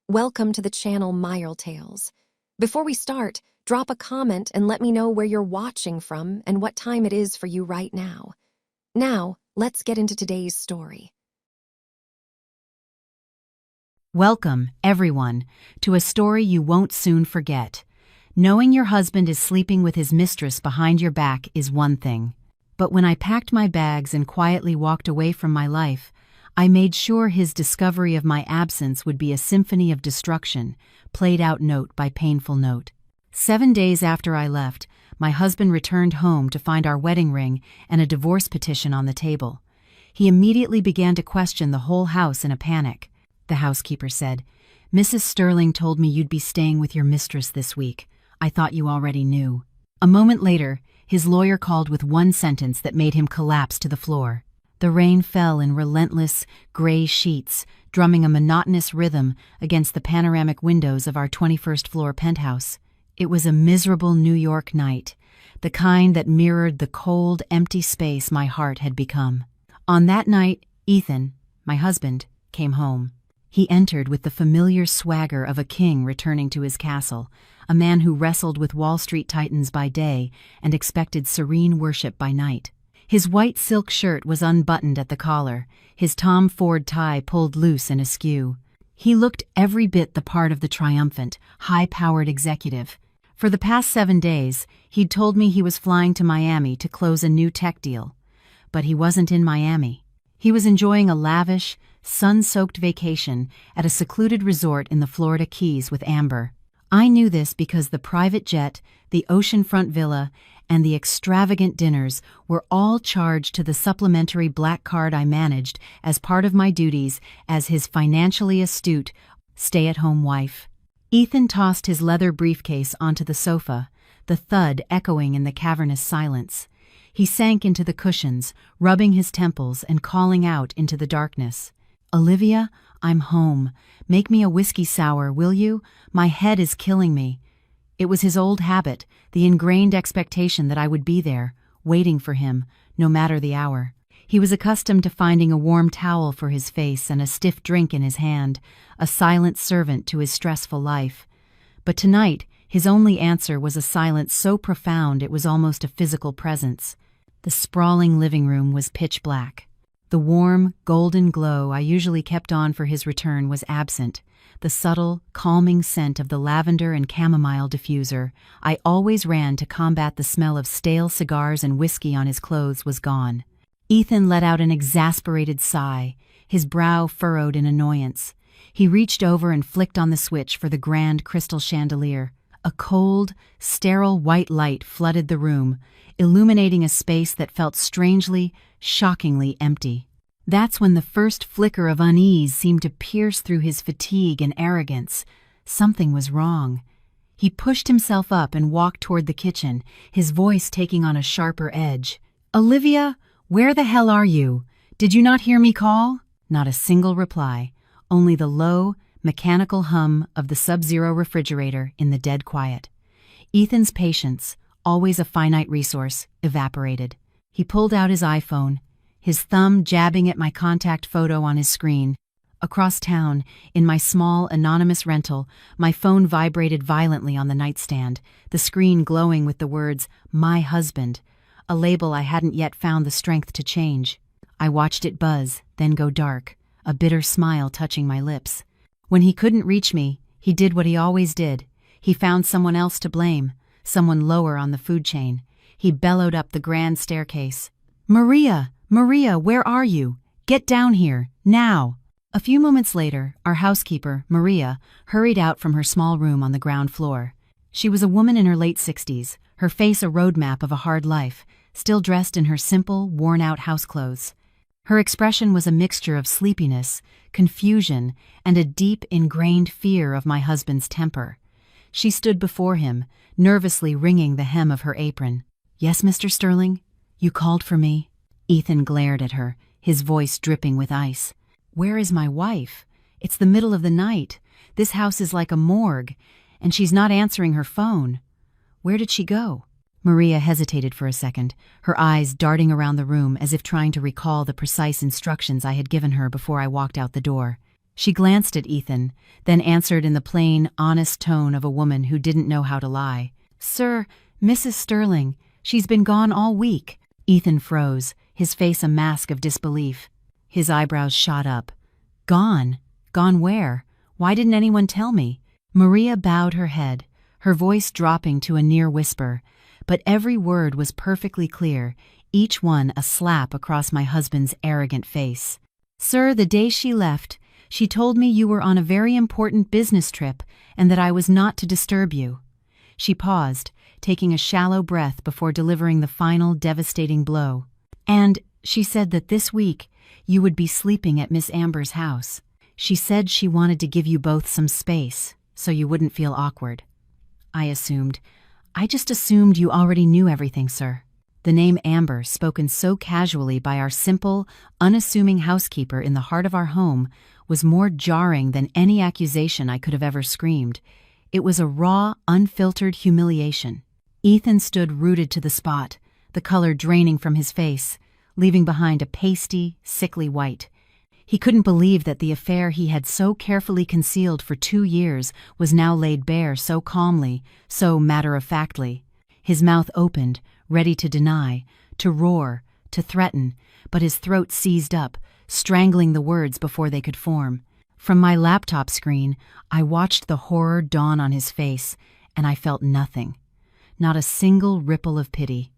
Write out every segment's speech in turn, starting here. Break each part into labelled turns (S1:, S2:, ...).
S1: Welcome to the channel Mirelle Tales. Before we start, drop a comment and let me know where you're watching from and what time it is for you right now. Now, let's get into today's story.
S2: Welcome, everyone, to a story you won't soon forget. Knowing your husband is sleeping with his mistress behind your back is one thing. But when I packed my bags and quietly walked away from my life, I made sure his discovery of my absence would be a symphony of destruction, played out note by painful note. 7 days after I left, my husband returned home to find our wedding ring and a divorce petition on the table. He immediately began to question the whole house in a panic. The housekeeper said, "Mrs. Sterling told me you'd be staying with your mistress this week. I thought you already knew." A moment later, his lawyer called with one sentence that made him collapse to the floor. The rain fell in relentless, gray sheets, drumming a monotonous rhythm against the panoramic windows of our 21st floor penthouse. It was a miserable New York night, the kind that mirrored the cold, empty space my heart had become. On that night, Ethan, my husband, came home. He entered with the familiar swagger of a king returning to his castle, a man who wrestled with Wall Street titans by day and expected serene worship by night. His white silk shirt was unbuttoned at the collar, his Tom Ford tie pulled loose and askew. He looked every bit the part of the triumphant, high-powered executive. For the past 7 days, he'd told me he was flying to Miami to close a new tech deal. But he wasn't in Miami. He was enjoying a lavish, sun-soaked vacation at a secluded resort in the Florida Keys with Amber. I knew this because the private jet, the oceanfront villa, and the extravagant dinners were all charged to the supplementary black card I managed as part of my duties as his financially astute, stay-at-home wife. Ethan tossed his leather briefcase onto the sofa, the thud echoing in the cavernous silence. He sank into the cushions, rubbing his temples and calling out into the darkness. "Olivia, I'm home. Make me a whiskey sour, will you? My head is killing me." It was his old habit, the ingrained expectation that I would be there, waiting for him, no matter the hour. He was accustomed to finding a warm towel for his face and a stiff drink in his hand, a silent servant to his stressful life. But tonight, his only answer was a silence so profound it was almost a physical presence. The sprawling living room was pitch black. The warm, golden glow I usually kept on for his return was absent. The subtle, calming scent of the lavender and chamomile diffuser I always ran to combat the smell of stale cigars and whiskey on his clothes was gone. Ethan let out an exasperated sigh, his brow furrowed in annoyance. He reached over and flicked on the switch for the grand crystal chandelier. A cold, sterile white light flooded the room, illuminating a space that felt strangely, shockingly empty. That's when the first flicker of unease seemed to pierce through his fatigue and arrogance. Something was wrong. He pushed himself up and walked toward the kitchen, his voice taking on a sharper edge. "Olivia, where the hell are you? Did you not hear me call?" Not a single reply, only the low, mechanical hum of the Sub-Zero refrigerator in the dead quiet. Ethan's patience, always a finite resource, evaporated. He pulled out his iPhone, his thumb jabbing at my contact photo on his screen. Across town, in my small, anonymous rental, my phone vibrated violently on the nightstand, the screen glowing with the words, "My husband," a label I hadn't yet found the strength to change. I watched it buzz, then go dark, a bitter smile touching my lips. When he couldn't reach me, he did what he always did. He found someone else to blame, someone lower on the food chain. He bellowed up the grand staircase. "Maria! Maria, where are you? Get down here, now!" A few moments later, our housekeeper, Maria, hurried out from her small room on the ground floor. She was a woman in her late 60s, her face a roadmap of a hard life, still dressed in her simple, worn-out houseclothes. Her expression was a mixture of sleepiness, confusion, and a deep, ingrained fear of my husband's temper. She stood before him, nervously wringing the hem of her apron. "Yes, Mr. Sterling? You called for me?" Ethan glared at her, his voice dripping with ice. "Where is my wife? It's the middle of the night. This house is like a morgue, and she's not answering her phone. Where did she go?" Maria hesitated for a second, her eyes darting around the room as if trying to recall the precise instructions I had given her before I walked out the door. She glanced at Ethan, then answered in the plain, honest tone of a woman who didn't know how to lie. "Sir, Mrs. Sterling, she's been gone all week." Ethan froze, his face a mask of disbelief. His eyebrows shot up. "Gone? Gone where? Why didn't anyone tell me?" Maria bowed her head, her voice dropping to a near whisper, but every word was perfectly clear, each one a slap across my husband's arrogant face. "Sir, the day she left, she told me you were on a very important business trip and that I was not to disturb you." She paused, taking a shallow breath before delivering the final devastating blow. "And she said that this week you would be sleeping at Miss Amber's house. She said she wanted to give you both some space, so you wouldn't feel awkward." I just assumed you already knew everything, sir." The name Amber, spoken so casually by our simple, unassuming housekeeper in the heart of our home, was more jarring than any accusation I could have ever screamed. It was a raw, unfiltered humiliation. Ethan stood rooted to the spot, the color draining from his face, leaving behind a pasty, sickly white. He couldn't believe that the affair he had so carefully concealed for 2 years was now laid bare so calmly, so matter-of-factly. His mouth opened, ready to deny, to roar, to threaten, but his throat seized up, strangling the words before they could form. From my laptop screen, I watched the horror dawn on his face, and I felt nothing. Not a single ripple of pity.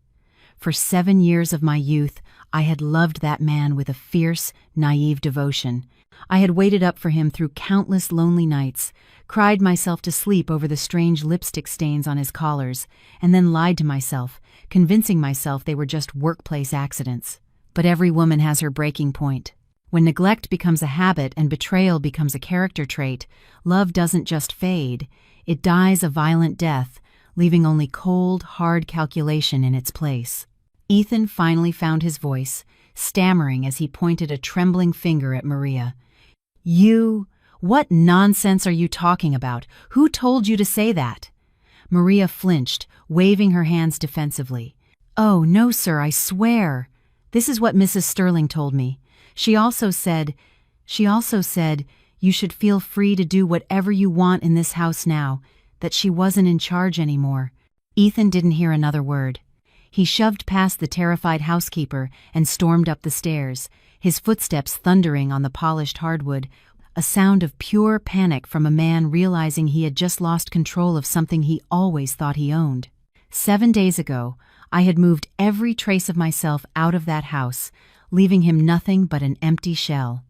S2: For 7 years of my youth, I had loved that man with a fierce, naive devotion. I had waited up for him through countless lonely nights, cried myself to sleep over the strange lipstick stains on his collars, and then lied to myself, convincing myself they were just workplace accidents. But every woman has her breaking point. When neglect becomes a habit and betrayal becomes a character trait, love doesn't just fade, it dies a violent death, leaving only cold, hard calculation in its place. Ethan finally found his voice, stammering as he pointed a trembling finger at Maria. What nonsense are you talking about? Who told you to say that?" Maria flinched, waving her hands defensively. "Oh, no, sir, I swear. This is what Mrs. Sterling told me. She also said you should feel free to do whatever you want in this house now, that she wasn't in charge anymore." Ethan didn't hear another word. He shoved past the terrified housekeeper and stormed up the stairs, his footsteps thundering on the polished hardwood, a sound of pure panic from a man realizing he had just lost control of something he always thought he owned. 7 days ago, I had moved every trace of myself out of that house, leaving him nothing but an empty shell.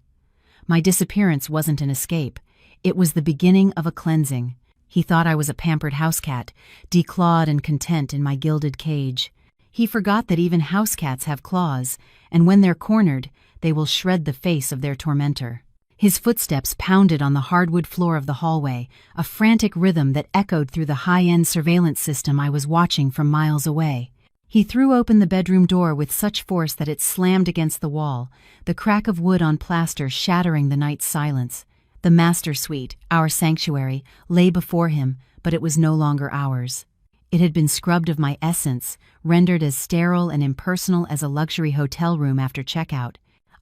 S2: My disappearance wasn't an escape. It was the beginning of a cleansing. He thought I was a pampered housecat, declawed and content in my gilded cage. He forgot that even housecats have claws, and when they're cornered, they will shred the face of their tormentor. His footsteps pounded on the hardwood floor of the hallway, a frantic rhythm that echoed through the high-end surveillance system I was watching from miles away. He threw open the bedroom door with such force that it slammed against the wall, the crack of wood on plaster shattering the night's silence. The master suite, our sanctuary, lay before him, but it was no longer ours. It had been scrubbed of my essence, rendered as sterile and impersonal as a luxury hotel room after checkout.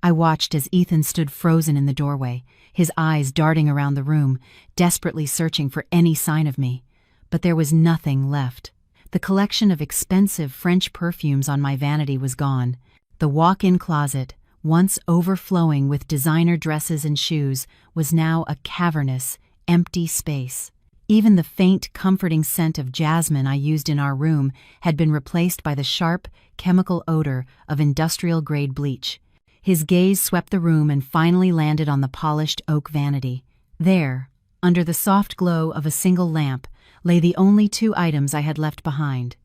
S2: I watched as Ethan stood frozen in the doorway, his eyes darting around the room, desperately searching for any sign of me. But there was nothing left. The collection of expensive French perfumes on my vanity was gone. The walk-in closet, once overflowing with designer dresses and shoes, was now a cavernous, empty space. Even the faint, comforting scent of jasmine I used in our room had been replaced by the sharp, chemical odor of industrial-grade bleach. His gaze swept the room and finally landed on the polished oak vanity. There, under the soft glow of a single lamp, lay the only 2 items I had left behind: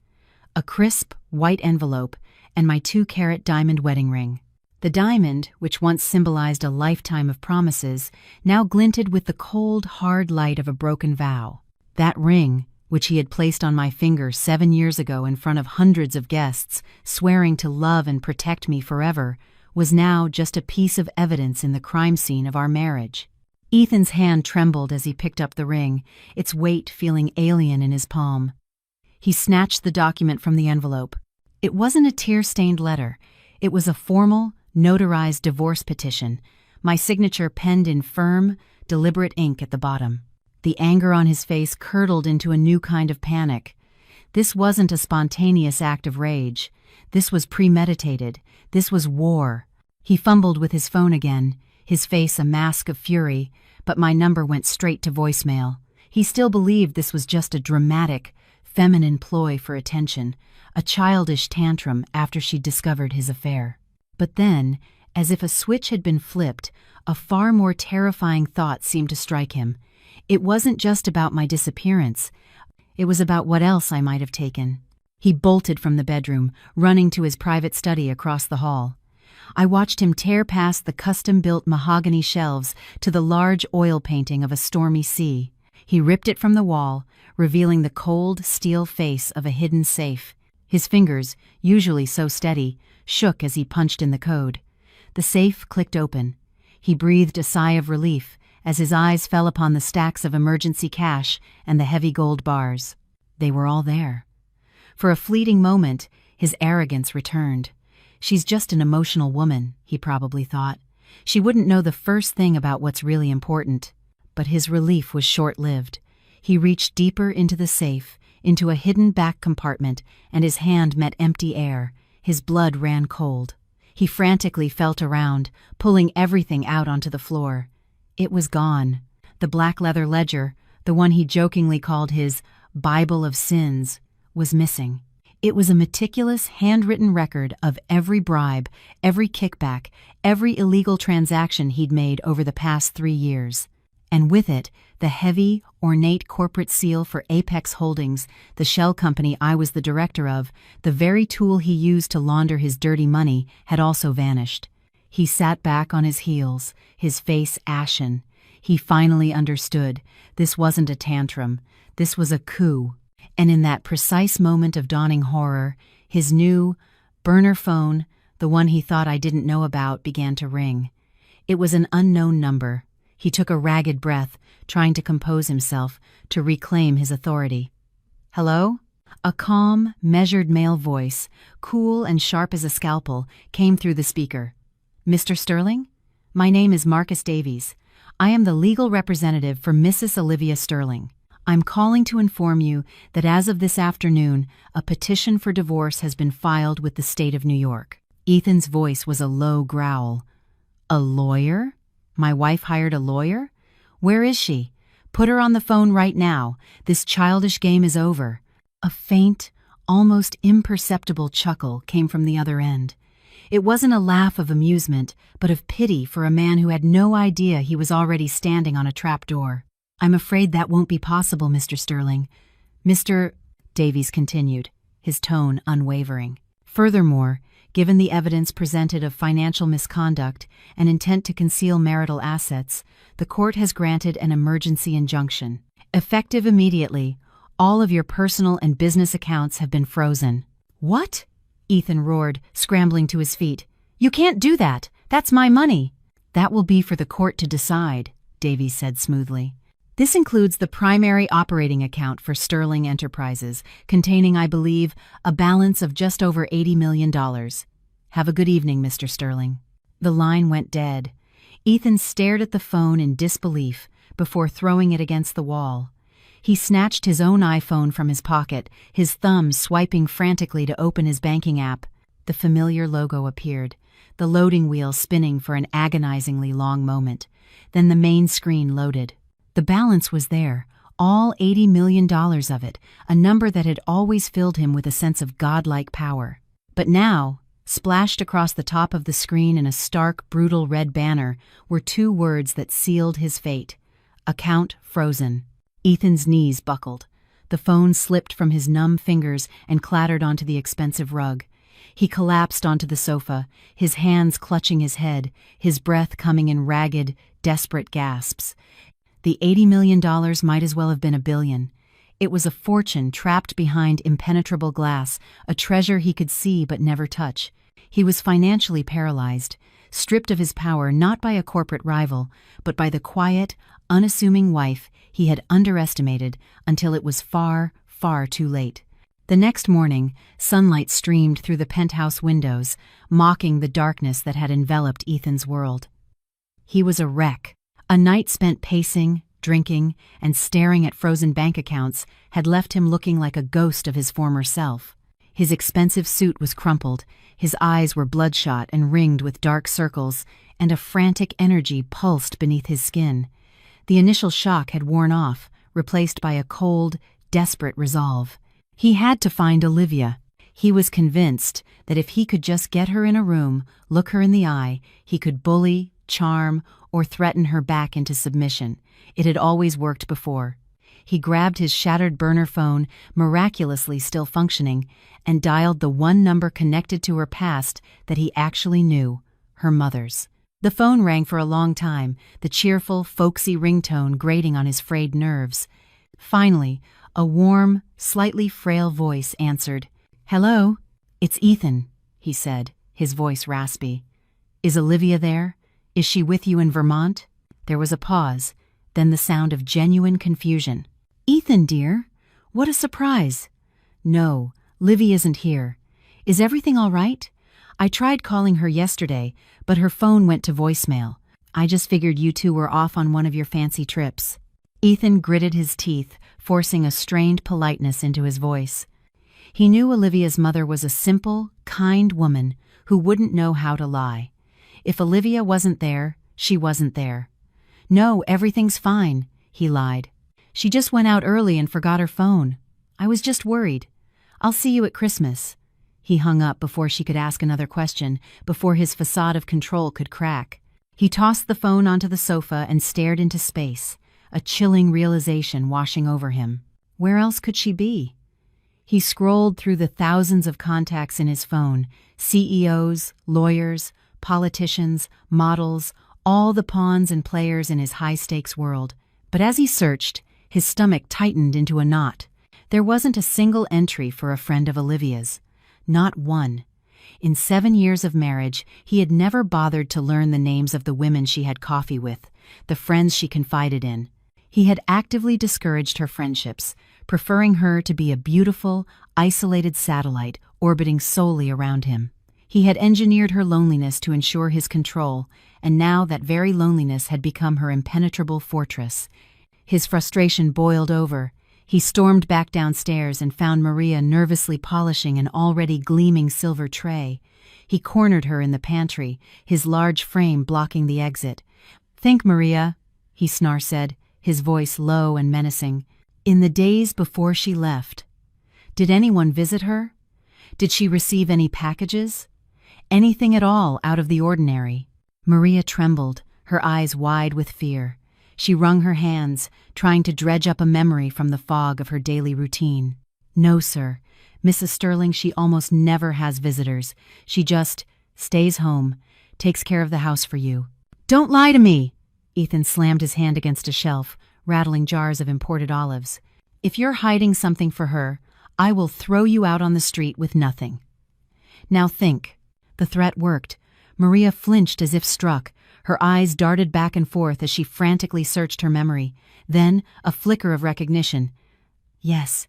S2: a crisp, white envelope and my 2-carat diamond wedding ring. The diamond, which once symbolized a lifetime of promises, now glinted with the cold, hard light of a broken vow. That ring, which he had placed on my finger 7 years ago in front of hundreds of guests, swearing to love and protect me forever, was now just a piece of evidence in the crime scene of our marriage. Ethan's hand trembled as he picked up the ring, its weight feeling alien in his palm. He snatched the document from the envelope. It wasn't a tear-stained letter. It was a formal, notarized divorce petition, my signature penned in firm, deliberate ink at the bottom. The anger on his face curdled into a new kind of panic. This wasn't a spontaneous act of rage. This was premeditated. This was war. He fumbled with his phone again, his face a mask of fury, but my number went straight to voicemail. He still believed this was just a dramatic, feminine ploy for attention, a childish tantrum after she'd discovered his affair. But then, as if a switch had been flipped, a far more terrifying thought seemed to strike him. It wasn't just about my disappearance. It was about what else I might have taken. He bolted from the bedroom, running to his private study across the hall. I watched him tear past the custom-built mahogany shelves to the large oil painting of a stormy sea. He ripped it from the wall, revealing the cold, steel face of a hidden safe. His fingers, usually so steady, shook as he punched in the code. The safe clicked open. He breathed a sigh of relief as his eyes fell upon the stacks of emergency cash and the heavy gold bars. They were all there. For a fleeting moment, his arrogance returned. She's just an emotional woman, he probably thought. She wouldn't know the first thing about what's really important. But his relief was short-lived. He reached deeper into the safe, into a hidden back compartment, and his hand met empty air. His blood ran cold. He frantically felt around, pulling everything out onto the floor. It was gone. The black leather ledger, the one he jokingly called his Bible of Sins, was missing. It was a meticulous, handwritten record of every bribe, every kickback, every illegal transaction he'd made over the past 3 years. And with it, the heavy, ornate corporate seal for Apex Holdings, the shell company I was the director of, the very tool he used to launder his dirty money, had also vanished. He sat back on his heels, his face ashen. He finally understood. This wasn't a tantrum. This was a coup. And in that precise moment of dawning horror, his new burner phone, the one he thought I didn't know about, began to ring. It was an unknown number. He took a ragged breath, trying to compose himself, to reclaim his authority. "Hello?" A calm, measured male voice, cool and sharp as a scalpel, came through the speaker. "Mr. Sterling? My name is Marcus Davies. I am the legal representative for Mrs. Olivia Sterling. I'm calling to inform you that as of this afternoon, a petition for divorce has been filed with the state of New York." Ethan's voice was a low growl. "A lawyer? My wife hired a lawyer? Where is she? Put her on the phone right now. This childish game is over." A faint, almost imperceptible chuckle came from the other end. It wasn't a laugh of amusement, but of pity for a man who had no idea he was already standing on a trap door. "I'm afraid that won't be possible, Mr. Sterling." "Mr. Davies continued, his tone unwavering. "Furthermore, given the evidence presented of financial misconduct and intent to conceal marital assets, the court has granted an emergency injunction. Effective immediately, all of your personal and business accounts have been frozen." "What?" Ethan roared, scrambling to his feet. "You can't do that. That's my money." "That will be for the court to decide," Davies said smoothly. "This includes the primary operating account for Sterling Enterprises, containing, I believe, a balance of just over $80 million. Have a good evening, Mr. Sterling." The line went dead. Ethan stared at the phone in disbelief before throwing it against the wall. He snatched his own iPhone from his pocket, his thumb swiping frantically to open his banking app. The familiar logo appeared, the loading wheel spinning for an agonizingly long moment. Then the main screen loaded. The balance was there, all $80 million of it, a number that had always filled him with a sense of godlike power. But now, splashed across the top of the screen in a stark, brutal red banner, were 2 words that sealed his fate. "Account frozen." Ethan's knees buckled. The phone slipped from his numb fingers and clattered onto the expensive rug. He collapsed onto the sofa, his hands clutching his head, his breath coming in ragged, desperate gasps. The $80 million might as well have been $1 billion. It was a fortune trapped behind impenetrable glass, a treasure he could see but never touch. He was financially paralyzed, stripped of his power not by a corporate rival, but by the quiet, unassuming wife he had underestimated until it was far, far too late. The next morning, sunlight streamed through the penthouse windows, mocking the darkness that had enveloped Ethan's world. He was a wreck, A night spent pacing, drinking, and staring at frozen bank accounts had left him looking like a ghost of his former self. His expensive suit was crumpled, his eyes were bloodshot and ringed with dark circles, and a frantic energy pulsed beneath his skin. The initial shock had worn off, replaced by a cold, desperate resolve. He had to find Olivia. He was convinced that if he could just get her in a room, look her in the eye, he could bully, charm, or threaten her back into submission. It had always worked before. He grabbed his shattered burner phone, miraculously still functioning, and dialed the one number connected to her past that he actually knew, her mother's. The phone rang for a long time, the cheerful, folksy ringtone grating on his frayed nerves. Finally, a warm, slightly frail voice answered. "Hello, it's Ethan," he said, his voice raspy. "Is Olivia there? Is she with you in Vermont?" There was a pause, then the sound of genuine confusion. "Ethan, dear, what a surprise." "No, Livy isn't here. Is everything all right? I tried calling her yesterday, but her phone went to voicemail. I just figured you two were off on one of your fancy trips." Ethan gritted his teeth, forcing a strained politeness into his voice. He knew Olivia's mother was a simple, kind woman who wouldn't know how to lie. If Olivia wasn't there, she wasn't there. "No, everything's fine," he lied. "She just went out early and forgot her phone. I was just worried. I'll see you at Christmas." He hung up before she could ask another question, before his facade of control could crack. He tossed the phone onto the sofa and stared into space, a chilling realization washing over him. Where else could she be? He scrolled through the thousands of contacts in his phone, CEOs, lawyers, politicians, models, all the pawns and players in his high-stakes world. But as he searched, his stomach tightened into a knot. There wasn't a single entry for a friend of Olivia's. Not one. In 7 years of marriage, he had never bothered to learn the names of the women she had coffee with, the friends she confided in. He had actively discouraged her friendships, preferring her to be a beautiful, isolated satellite orbiting solely around him. He had engineered her loneliness to ensure his control, and now that very loneliness had become her impenetrable fortress. His frustration boiled over. He stormed back downstairs and found Maria nervously polishing an already gleaming silver tray. He cornered her in the pantry, his large frame blocking the exit. "Think, Maria," he said, his voice low and menacing. "In the days before she left, did anyone visit her? Did she receive any packages? Anything at all out of the ordinary?" Maria trembled, her eyes wide with fear. She wrung her hands, trying to dredge up a memory from the fog of her daily routine. "No, sir. Mrs. Sterling, she almost never has visitors. She just stays home, takes care of the house for you." "Don't lie to me!" Ethan slammed his hand against a shelf, rattling jars of imported olives. "If you're hiding something for her, I will throw you out on the street with nothing." "Now think." The threat worked. Maria flinched as if struck. Her eyes darted back and forth as she frantically searched her memory. Then, a flicker of recognition. Yes,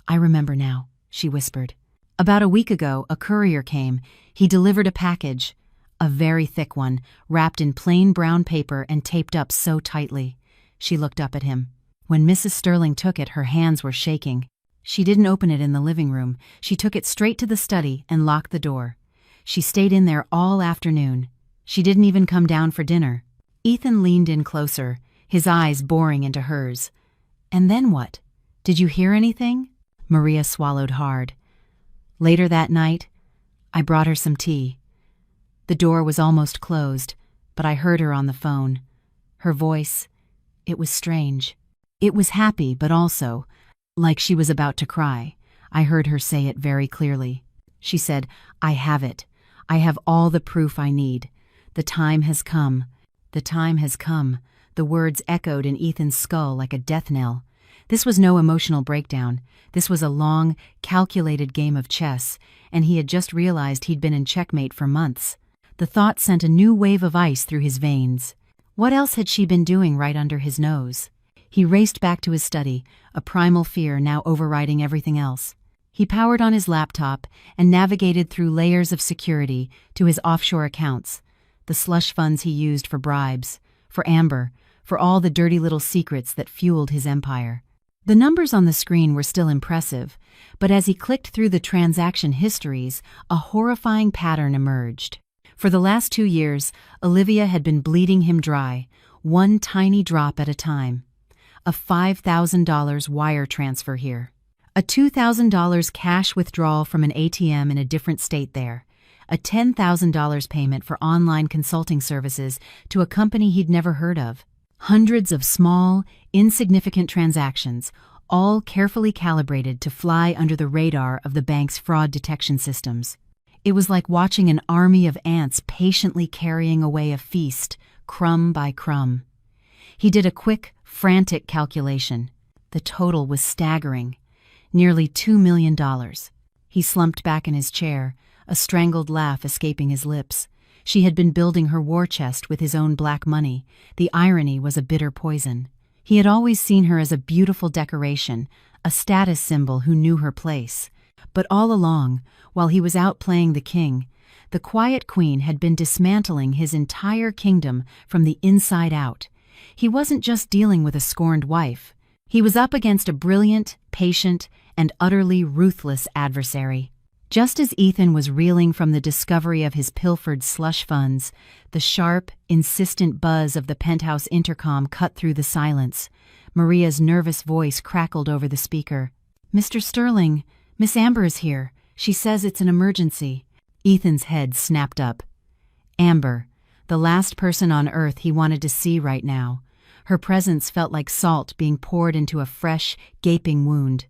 S2: I remember now," she whispered. "About a week ago, a courier came. He delivered a package. A very thick one, wrapped in plain brown paper and taped up so tightly." She looked up at him. When Mrs. Sterling took it, her hands were shaking. She didn't open it in the living room. She took it straight to the study and locked the door. She stayed in there all afternoon. She didn't even come down for dinner. Ethan leaned in closer, his eyes boring into hers. "And then what? Did you hear anything?" Maria swallowed hard. "Later that night, I brought her some tea. The door was almost closed, but I heard her on the phone. Her voice, it was strange. It was happy, but also, like she was about to cry. I heard her say it very clearly. She said, 'I have it. I have all the proof I need. The time has come. The time has come.'" The words echoed in Ethan's skull like a death knell. This was no emotional breakdown. This was a long, calculated game of chess, and he had just realized he'd been in checkmate for months. The thought sent a new wave of ice through his veins. What else had she been doing right under his nose? He raced back to his study, a primal fear now overriding everything else. He powered on his laptop and navigated through layers of security to his offshore accounts, the slush funds he used for bribes, for Amber, for all the dirty little secrets that fueled his empire. The numbers on the screen were still impressive, but as he clicked through the transaction histories, a horrifying pattern emerged. For the last 2 years, Olivia had been bleeding him dry, one tiny drop at a time. A $5,000 wire transfer here. A $2,000 cash withdrawal from an ATM in a different state there. A $10,000 payment for online consulting services to a company he'd never heard of. Hundreds of small, insignificant transactions, all carefully calibrated to fly under the radar of the bank's fraud detection systems. It was like watching an army of ants patiently carrying away a feast, crumb by crumb. He did a quick, frantic calculation. The total was staggering. Nearly $2 million. He slumped back in his chair, a strangled laugh escaping his lips. She had been building her war chest with his own black money. The irony was a bitter poison. He had always seen her as a beautiful decoration, a status symbol who knew her place. But all along, while he was out playing the king, the quiet queen had been dismantling his entire kingdom from the inside out. He wasn't just dealing with a scorned wife. He was up against a brilliant, patient, and utterly ruthless adversary. Just as Ethan was reeling from the discovery of his pilfered slush funds, the sharp, insistent buzz of the penthouse intercom cut through the silence. Maria's nervous voice crackled over the speaker. "Mr. Sterling, Miss Amber is here. She says it's an emergency." Ethan's head snapped up. Amber, the last person on earth he wanted to see right now. Her presence felt like salt being poured into a fresh, gaping wound.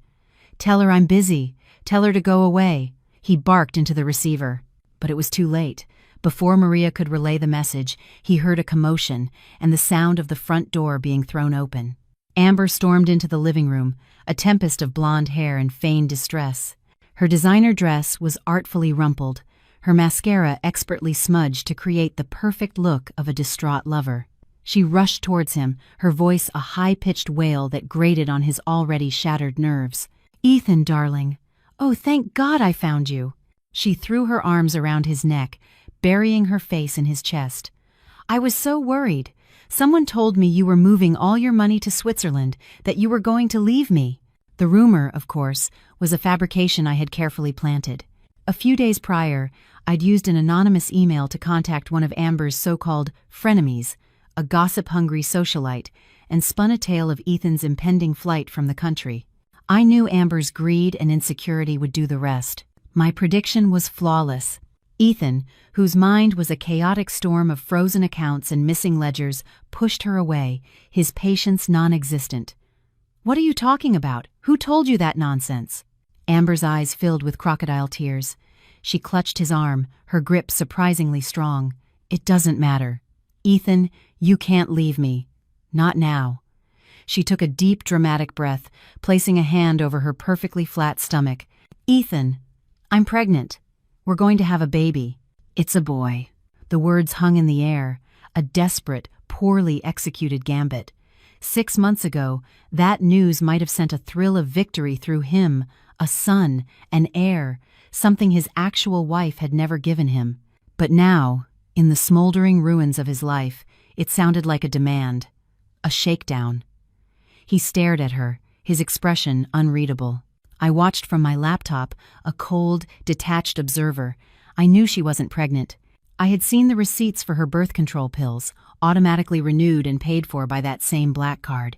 S2: "Tell her I'm busy. Tell her to go away." He barked into the receiver. But it was too late. Before Maria could relay the message, he heard a commotion and the sound of the front door being thrown open. Amber stormed into the living room, a tempest of blonde hair and feigned distress. Her designer dress was artfully rumpled, her mascara expertly smudged to create the perfect look of a distraught lover. She rushed towards him, her voice a high-pitched wail that grated on his already shattered nerves. "Ethan, darling. Oh, thank God I found you." She threw her arms around his neck, burying her face in his chest. "I was so worried. Someone told me you were moving all your money to Switzerland, that you were going to leave me." The rumor, of course, was a fabrication I had carefully planted. A few days prior, I'd used an anonymous email to contact one of Amber's so-called frenemies, a gossip-hungry socialite, and spun a tale of Ethan's impending flight from the country. I knew Amber's greed and insecurity would do the rest. My prediction was flawless. Ethan, whose mind was a chaotic storm of frozen accounts and missing ledgers, pushed her away, his patience non-existent. "What are you talking about? Who told you that nonsense?" Amber's eyes filled with crocodile tears. She clutched his arm, her grip surprisingly strong. "It doesn't matter. Ethan, you can't leave me. Not now." She took a deep, dramatic breath, placing a hand over her perfectly flat stomach. "Ethan, I'm pregnant. We're going to have a baby. It's a boy." The words hung in the air, a desperate, poorly executed gambit. 6 months ago, that news might have sent a thrill of victory through him, a son, an heir, something his actual wife had never given him. But now, in the smoldering ruins of his life, it sounded like a demand, a shakedown. He stared at her, his expression unreadable. I watched from my laptop, a cold, detached observer. I knew she wasn't pregnant. I had seen the receipts for her birth control pills, automatically renewed and paid for by that same black card.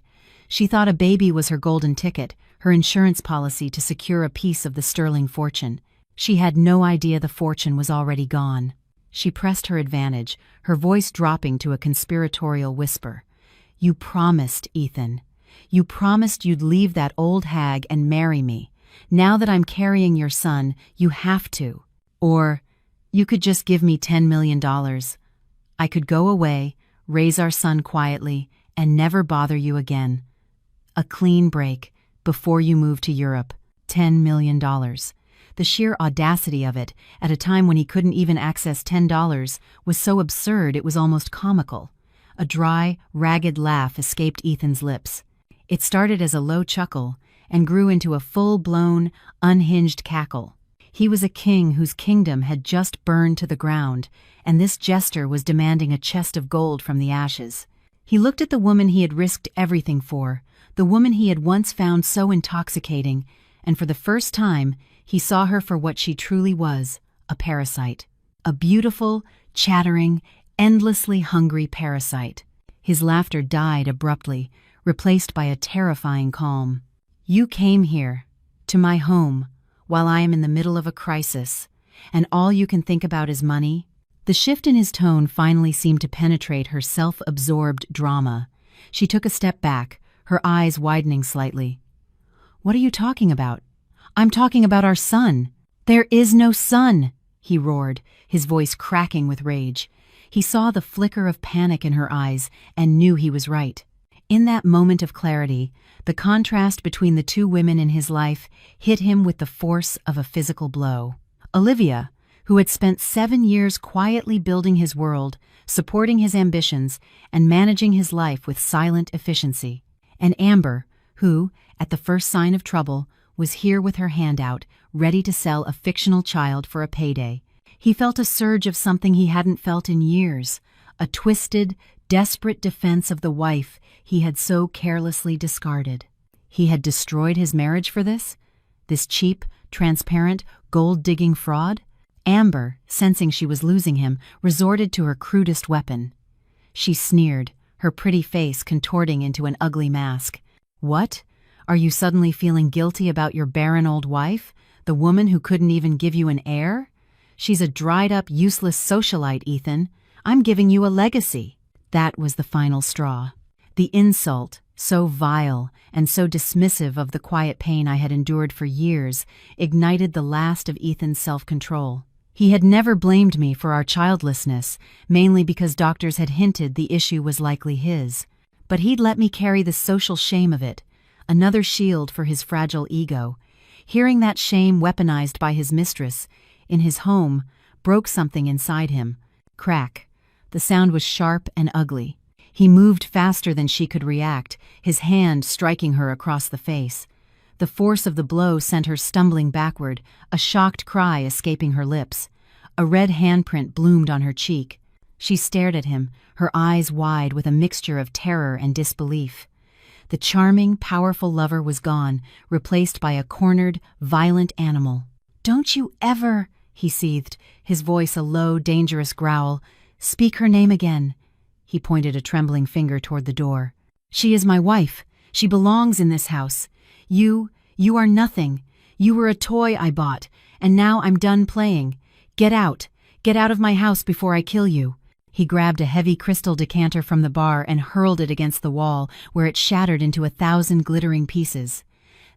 S2: She thought a baby was her golden ticket, her insurance policy to secure a piece of the sterling fortune. She had no idea the fortune was already gone. She pressed her advantage, her voice dropping to a conspiratorial whisper. "You promised, Ethan. You promised you'd leave that old hag and marry me. Now that I'm carrying your son, you have to. Or you could just give me $10 million. I could go away, raise our son quietly, and never bother you again. A clean break, before you move to Europe. $10 million. The sheer audacity of it, at a time when he couldn't even access $10, was so absurd it was almost comical. A dry, ragged laugh escaped Ethan's lips. It started as a low chuckle and grew into a full-blown, unhinged cackle. He was a king whose kingdom had just burned to the ground, and this jester was demanding a chest of gold from the ashes. He looked at the woman he had risked everything for, the woman he had once found so intoxicating, and for the first time, he saw her for what she truly was, a parasite. A beautiful, chattering, endlessly hungry parasite. His laughter died abruptly, replaced by a terrifying calm. You came here, to my home, while I am in the middle of a crisis, and all you can think about is money? The shift in his tone finally seemed to penetrate her self-absorbed drama. She took a step back, her eyes widening slightly. What are you talking about? I'm talking about our son. There is no son, he roared, his voice cracking with rage. He saw the flicker of panic in her eyes and knew he was right. In that moment of clarity, the contrast between the two women in his life hit him with the force of a physical blow. Olivia, who had spent 7 years quietly building his world, supporting his ambitions, and managing his life with silent efficiency. And Amber, who, at the first sign of trouble, was here with her hand out, ready to sell a fictional child for a payday. He felt a surge of something he hadn't felt in years, a twisted, desperate defense of the wife he had so carelessly discarded. He had destroyed his marriage for this? This cheap, transparent, gold-digging fraud? Amber, sensing she was losing him, resorted to her crudest weapon. She sneered, her pretty face contorting into an ugly mask. What? Are you suddenly feeling guilty about your barren old wife, the woman who couldn't even give you an heir? She's a dried-up, useless socialite, Ethan. I'm giving you a legacy. That was the final straw. The insult, so vile and so dismissive of the quiet pain I had endured for years, ignited the last of Ethan's self-control. He had never blamed me for our childlessness, mainly because doctors had hinted the issue was likely his. But he'd let me carry the social shame of it, another shield for his fragile ego. Hearing that shame weaponized by his mistress, in his home, broke something inside him. Crack. The sound was sharp and ugly. He moved faster than she could react, his hand striking her across the face. The force of the blow sent her stumbling backward, a shocked cry escaping her lips. A red handprint bloomed on her cheek. She stared at him, her eyes wide with a mixture of terror and disbelief. The charming, powerful lover was gone, replaced by a cornered, violent animal. "Don't you ever," he seethed, his voice a low, dangerous growl, "speak her name again." He pointed a trembling finger toward the door. "She is my wife. She belongs in this house. You are nothing. You were a toy I bought, and now I'm done playing. Get out. Get out of my house before I kill you." He grabbed a heavy crystal decanter from the bar and hurled it against the wall, where it shattered into 1,000 glittering pieces.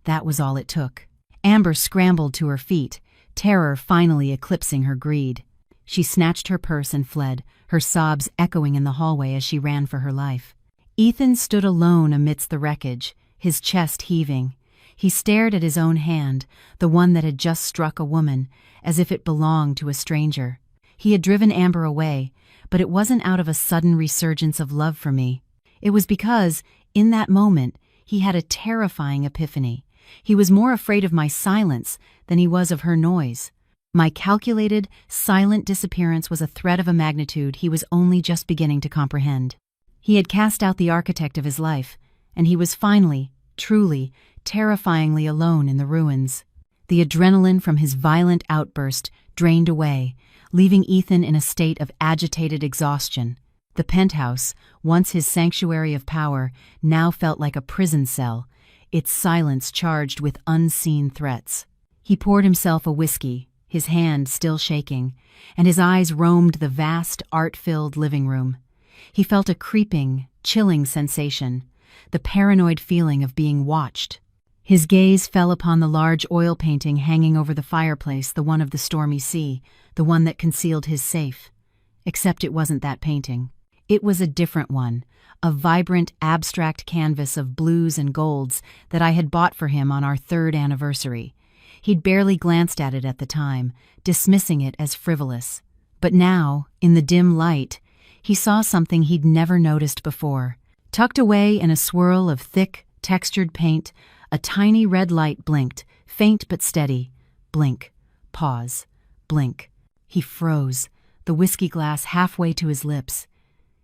S2: That was all it took. Amber scrambled to her feet, terror finally eclipsing her greed. She snatched her purse and fled, her sobs echoing in the hallway as she ran for her life. Ethan stood alone amidst the wreckage, his chest heaving. He stared at his own hand, the one that had just struck a woman, as if it belonged to a stranger. He had driven Amber away, but it wasn't out of a sudden resurgence of love for me. It was because, in that moment, he had a terrifying epiphany. He was more afraid of my silence than he was of her noise. My calculated, silent disappearance was a threat of a magnitude he was only just beginning to comprehend. He had cast out the architect of his life, and he was finally, truly, terrifyingly alone in the ruins. The adrenaline from his violent outburst drained away, leaving Ethan in a state of agitated exhaustion. The penthouse, once his sanctuary of power, now felt like a prison cell, its silence charged with unseen threats. He poured himself a whiskey, his hand still shaking, and his eyes roamed the vast, art-filled living room. He felt a creeping, chilling sensation, the paranoid feeling of being watched. His gaze fell upon the large oil painting hanging over the fireplace, the one of the stormy sea, the one that concealed his safe. Except it wasn't that painting. It was a different one, a vibrant, abstract canvas of blues and golds that I had bought for him on our 3rd anniversary. He'd barely glanced at it at the time, dismissing it as frivolous. But now, in the dim light, he saw something he'd never noticed before. Tucked away in a swirl of thick, textured paint, a tiny red light blinked, faint but steady. Blink. Pause. Blink. He froze, the whiskey glass halfway to his lips.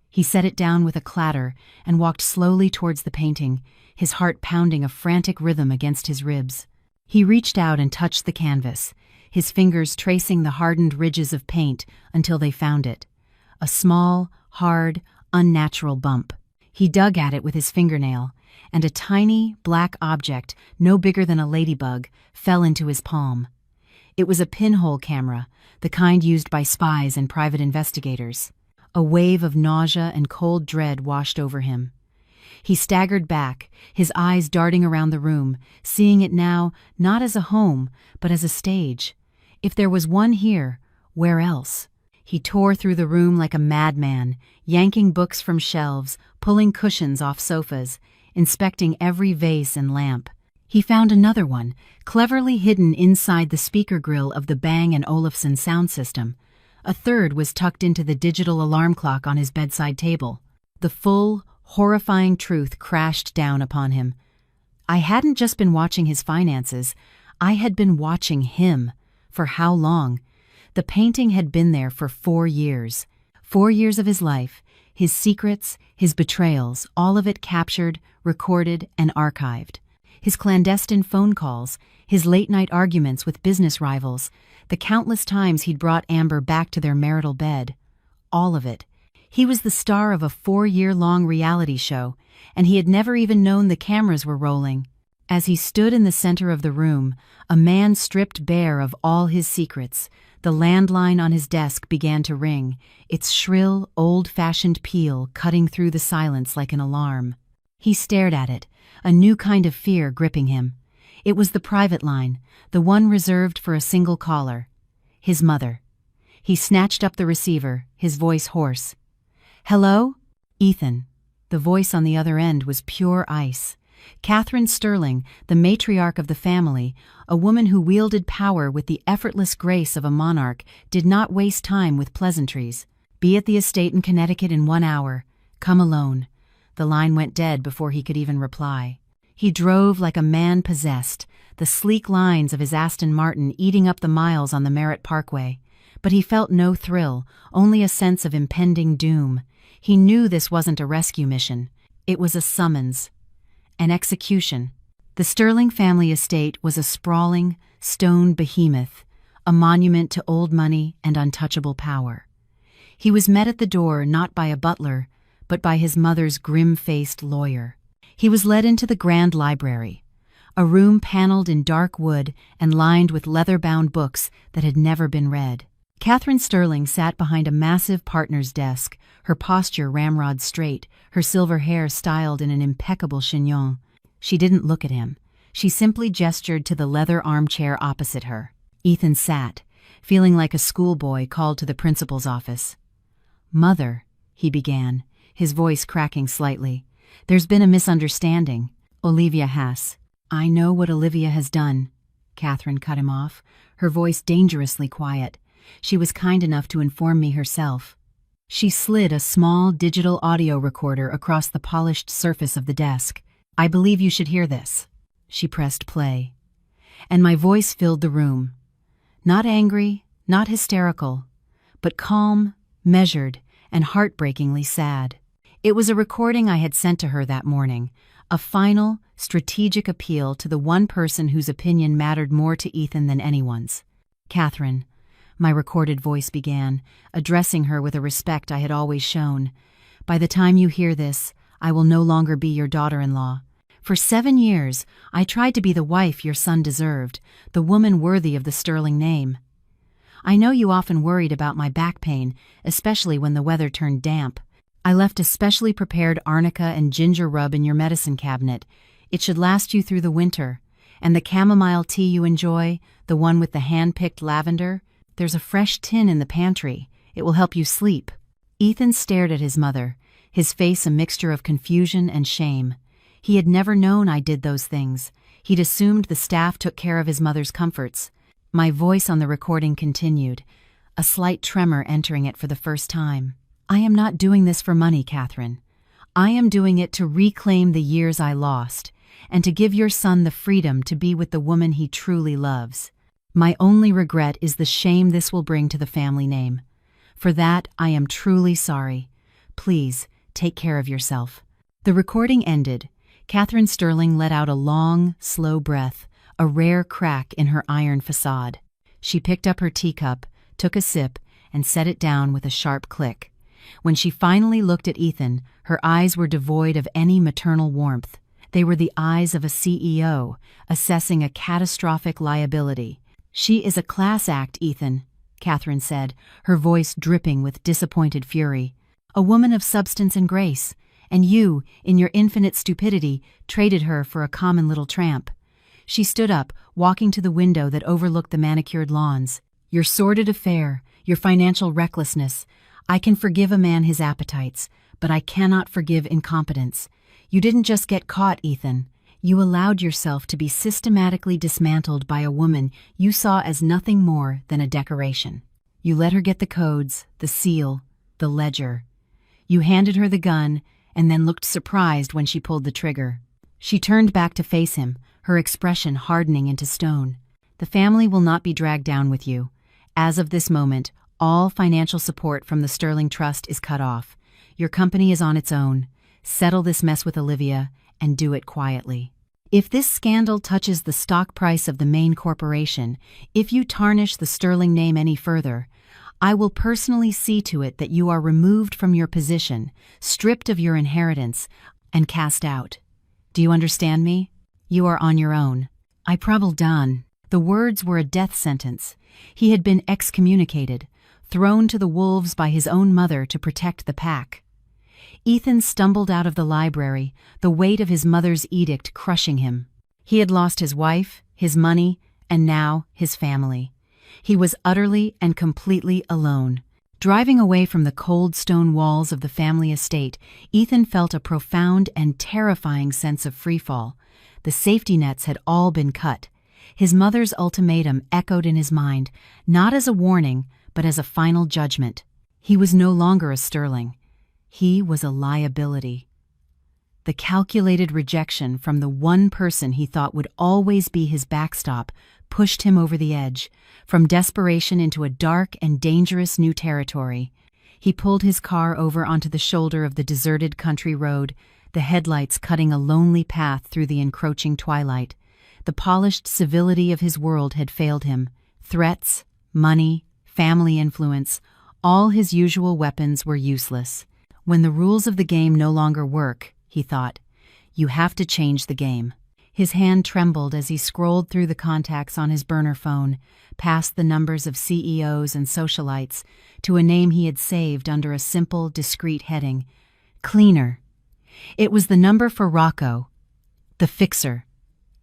S2: He set it down with a clatter and walked slowly towards the painting, his heart pounding a frantic rhythm against his ribs. He reached out and touched the canvas, his fingers tracing the hardened ridges of paint until they found it. A small, hard, unnatural bump. He dug at it with his fingernail, and a tiny, black object, no bigger than a ladybug, fell into his palm. It was a pinhole camera, the kind used by spies and private investigators. A wave of nausea and cold dread washed over him. He staggered back, his eyes darting around the room, seeing it now not as a home, but as a stage. If there was one here, where else? He tore through the room like a madman, yanking books from shelves, pulling cushions off sofas, inspecting every vase and lamp. He found another one, cleverly hidden inside the speaker grill of the Bang & Olufsen sound system. A third was tucked into the digital alarm clock on his bedside table. The full, horrifying truth crashed down upon him. I hadn't just been watching his finances, I had been watching him. For how long? The painting had been there for 4 years. 4 years of his life, his secrets, his betrayals, all of it captured, recorded, and archived. His clandestine phone calls, his late-night arguments with business rivals, the countless times he'd brought Amber back to their marital bed. All of it. He was the star of a 4-year-long reality show, and he had never even known the cameras were rolling. As he stood in the center of the room, a man stripped bare of all his secrets. The landline on his desk began to ring, its shrill, old-fashioned peal cutting through the silence like an alarm. He stared at it, a new kind of fear gripping him. It was the private line, the one reserved for a single caller. His mother. He snatched up the receiver, his voice hoarse. "Hello? Ethan." The voice on the other end was pure ice. Catherine Sterling, the matriarch of the family, a woman who wielded power with the effortless grace of a monarch, did not waste time with pleasantries. "Be at the estate in Connecticut in 1 hour. Come alone." The line went dead before he could even reply. He drove like a man possessed, the sleek lines of his Aston Martin eating up the miles on the Merritt Parkway. But he felt no thrill, only a sense of impending doom. He knew this wasn't a rescue mission. It was a summons. An execution. The Sterling family estate was a sprawling, stone behemoth, a monument to old money and untouchable power. He was met at the door not by a butler, but by his mother's grim-faced lawyer. He was led into the grand library, a room paneled in dark wood and lined with leather-bound books that had never been read. Catherine Sterling sat behind a massive partner's desk, her posture ramrod straight, her silver hair styled in an impeccable chignon. She didn't look at him. She simply gestured to the leather armchair opposite her. Ethan sat, feeling like a schoolboy called to the principal's office. "Mother," he began, his voice cracking slightly. "There's been a misunderstanding. Olivia Haas." "I know what Olivia has done," Catherine cut him off, her voice dangerously quiet. "She was kind enough to inform me herself." She slid a small digital audio recorder across the polished surface of the desk. "I believe you should hear this." She pressed play. And my voice filled the room. Not angry, not hysterical, but calm, measured, and heartbreakingly sad. It was a recording I had sent to her that morning, a final, strategic appeal to the one person whose opinion mattered more to Ethan than anyone's. "Catherine," my recorded voice began, addressing her with a respect I had always shown. "By the time you hear this, I will no longer be your daughter-in-law. For 7 years, I tried to be the wife your son deserved, the woman worthy of the Sterling name. I know you often worried about my back pain, especially when the weather turned damp. I left a specially prepared arnica and ginger rub in your medicine cabinet. It should last you through the winter. And the chamomile tea you enjoy, the one with the hand-picked lavender, there's a fresh tin in the pantry. It will help you sleep." Ethan stared at his mother, his face a mixture of confusion and shame. He had never known I did those things. He'd assumed the staff took care of his mother's comforts. My voice on the recording continued, a slight tremor entering it for the first time. "I am not doing this for money, Catherine. I am doing it to reclaim the years I lost, and to give your son the freedom to be with the woman he truly loves. My only regret is the shame this will bring to the family name. For that, I am truly sorry. Please, take care of yourself." The recording ended. Catherine Sterling let out a long, slow breath, a rare crack in her iron facade. She picked up her teacup, took a sip, and set it down with a sharp click. When she finally looked at Ethan, her eyes were devoid of any maternal warmth. They were the eyes of a CEO, assessing a catastrophic liability. "She is a class act, Ethan," Catherine said, her voice dripping with disappointed fury. "A woman of substance and grace, and you, in your infinite stupidity, traded her for a common little tramp." She stood up, walking to the window that overlooked the manicured lawns. "Your sordid affair, your financial recklessness. I can forgive a man his appetites, but I cannot forgive incompetence. You didn't just get caught, Ethan. You allowed yourself to be systematically dismantled by a woman you saw as nothing more than a decoration. You let her get the codes, the seal, the ledger. You handed her the gun and then looked surprised when she pulled the trigger." She turned back to face him, her expression hardening into stone. "The family will not be dragged down with you. As of this moment, all financial support from the Sterling Trust is cut off. Your company is on its own. Settle this mess with Olivia, and do it quietly. If this scandal touches the stock price of the main corporation, if you tarnish the Sterling name any further, I will personally see to it that you are removed from your position, stripped of your inheritance, and cast out. Do you understand me? You are on your own." I probably done. The words were a death sentence. He had been excommunicated, thrown to the wolves by his own mother to protect the pack. Ethan stumbled out of the library, the weight of his mother's edict crushing him. He had lost his wife, his money, and now his family. He was utterly and completely alone. Driving away from the cold stone walls of the family estate, Ethan felt a profound and terrifying sense of freefall. The safety nets had all been cut. His mother's ultimatum echoed in his mind, not as a warning, but as a final judgment. He was no longer a Sterling. He was a liability. The calculated rejection from the one person he thought would always be his backstop pushed him over the edge, from desperation into a dark and dangerous new territory. He pulled his car over onto the shoulder of the deserted country road, the headlights cutting a lonely path through the encroaching twilight. The polished civility of his world had failed him. Threats, money, family influence, all his usual weapons were useless. When the rules of the game no longer work, he thought, you have to change the game. His hand trembled as he scrolled through the contacts on his burner phone, past the numbers of CEOs and socialites, to a name he had saved under a simple, discreet heading. Cleaner. It was the number for Rocco, the fixer,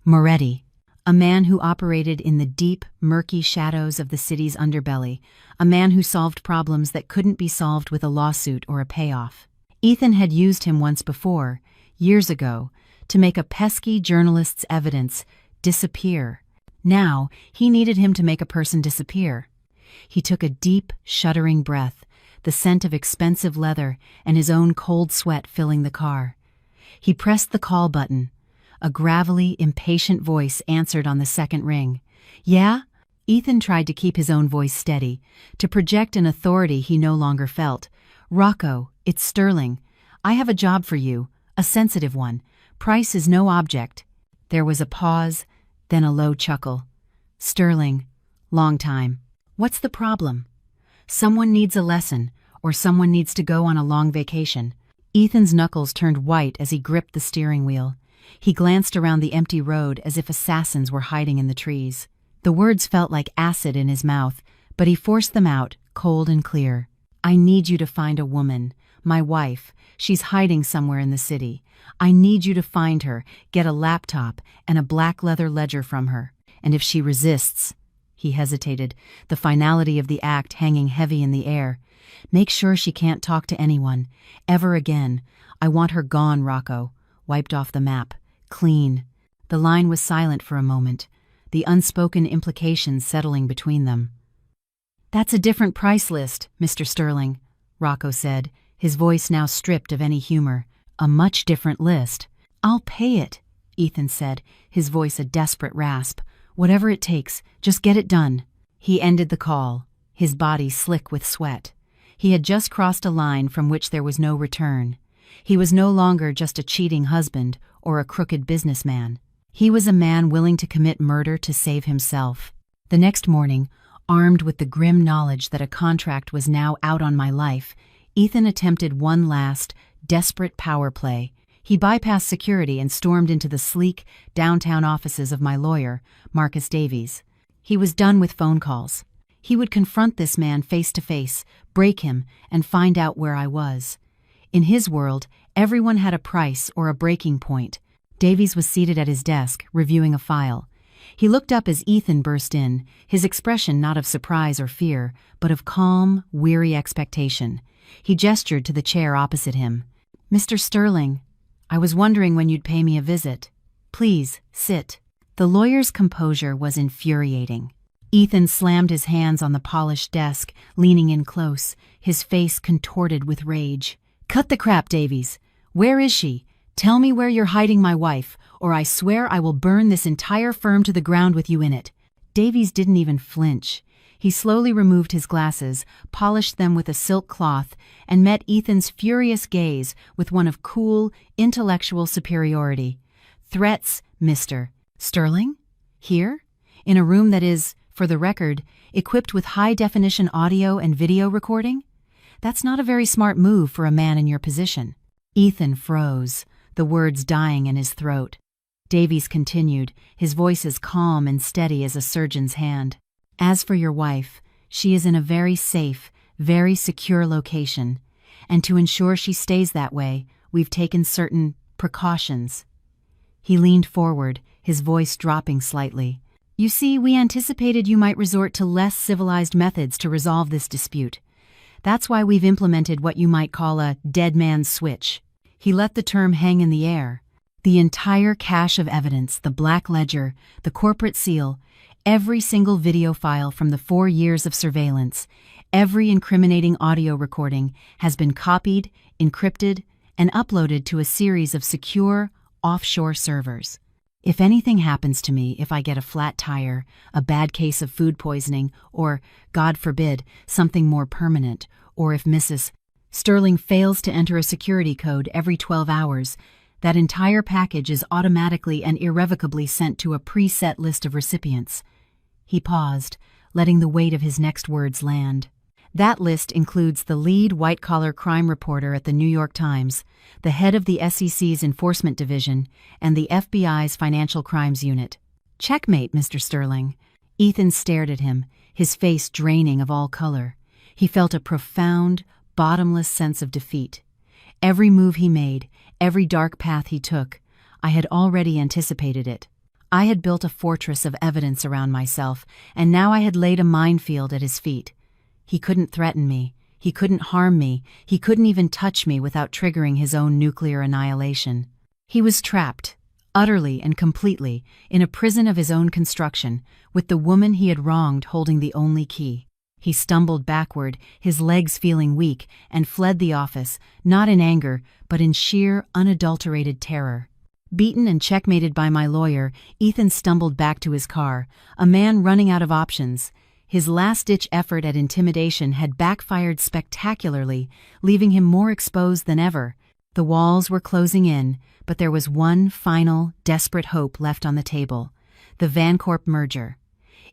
S2: Moretti, a man who operated in the deep, murky shadows of the city's underbelly, a man who solved problems that couldn't be solved with a lawsuit or a payoff. Ethan had used him once before, years ago, to make a pesky journalist's evidence disappear. Now, he needed him to make a person disappear. He took a deep, shuddering breath, the scent of expensive leather and his own cold sweat filling the car. He pressed the call button. A gravelly, impatient voice answered on the second ring. "Yeah?" Ethan tried to keep his own voice steady, to project an authority he no longer felt. "Rocco, it's Sterling. I have a job for you, a sensitive one. Price is no object." There was a pause, then a low chuckle. "Sterling, long time. What's the problem?" "Someone needs a lesson, or someone needs to go on a long vacation." Ethan's knuckles turned white as he gripped the steering wheel. He glanced around the empty road as if assassins were hiding in the trees. The words felt like acid in his mouth, but he forced them out, cold and clear. "I need you to find a woman, my wife. She's hiding somewhere in the city. I need you to find her, get a laptop and a black leather ledger from her. And if she resists," he hesitated, the finality of the act hanging heavy in the air, "make sure she can't talk to anyone, ever again. I want her gone, Rocco." Wiped off the map. Clean. The line was silent for a moment, the unspoken implications settling between them. "That's a different price list, Mr. Sterling," Rocco said, his voice now stripped of any humor. "A much different list." "I'll pay it," Ethan said, his voice a desperate rasp. "Whatever it takes, just get it done." He ended the call, his body slick with sweat. He had just crossed a line from which there was no return. He was no longer just a cheating husband or a crooked businessman. He was a man willing to commit murder to save himself. The next morning, armed with the grim knowledge that a contract was now out on my life, Ethan attempted one last, desperate power play. He bypassed security and stormed into the sleek, downtown offices of my lawyer, Marcus Davies. He was done with phone calls. He would confront this man face to face, break him, and find out where I was. In his world, everyone had a price or a breaking point. Davies was seated at his desk, reviewing a file. He looked up as Ethan burst in, his expression not of surprise or fear, but of calm, weary expectation. He gestured to the chair opposite him. "Mr. Sterling, I was wondering when you'd pay me a visit. Please, sit." The lawyer's composure was infuriating. Ethan slammed his hands on the polished desk, leaning in close, his face contorted with rage. "Cut the crap, Davies. Where is she? Tell me where you're hiding my wife, or I swear I will burn this entire firm to the ground with you in it." Davies didn't even flinch. He slowly removed his glasses, polished them with a silk cloth, and met Ethan's furious gaze with one of cool, intellectual superiority. "Threats, Mr. Sterling? Here? In a room that is, for the record, equipped with high-definition audio and video recording? That's not a very smart move for a man in your position." Ethan froze, the words dying in his throat. Davies continued, his voice as calm and steady as a surgeon's hand. "As for your wife, she is in a very safe, very secure location, and to ensure she stays that way, we've taken certain precautions." He leaned forward, his voice dropping slightly. "You see, we anticipated you might resort to less civilized methods to resolve this dispute. That's why we've implemented what you might call a dead man's switch." He let the term hang in the air. The entire cache of evidence, the black ledger, the corporate seal, every single video file from the 4 years of surveillance, every incriminating audio recording has been copied, encrypted, and uploaded to a series of secure, offshore servers. If anything happens to me, if I get a flat tire, a bad case of food poisoning, or, God forbid, something more permanent, or if Mrs. Sterling fails to enter a security code every 12 hours, that entire package is automatically and irrevocably sent to a preset list of recipients. He paused, letting the weight of his next words land. That list includes the lead white-collar crime reporter at the New York Times, the head of the SEC's Enforcement Division, and the FBI's Financial Crimes Unit. "Checkmate, Mr. Sterling." Ethan stared at him, his face draining of all color. He felt a profound, bottomless sense of defeat. Every move he made, every dark path he took, I had already anticipated it. I had built a fortress of evidence around myself, and now I had laid a minefield at his feet. He couldn't threaten me, he couldn't harm me, he couldn't even touch me without triggering his own nuclear annihilation. He was trapped, utterly and completely, in a prison of his own construction, with the woman he had wronged holding the only key. He stumbled backward, his legs feeling weak, and fled the office, not in anger, but in sheer, unadulterated terror. Beaten and checkmated by my lawyer, Ethan stumbled back to his car, a man running out of options. His last-ditch effort at intimidation had backfired spectacularly, leaving him more exposed than ever. The walls were closing in, but there was one final, desperate hope left on the table: the Vancorp merger.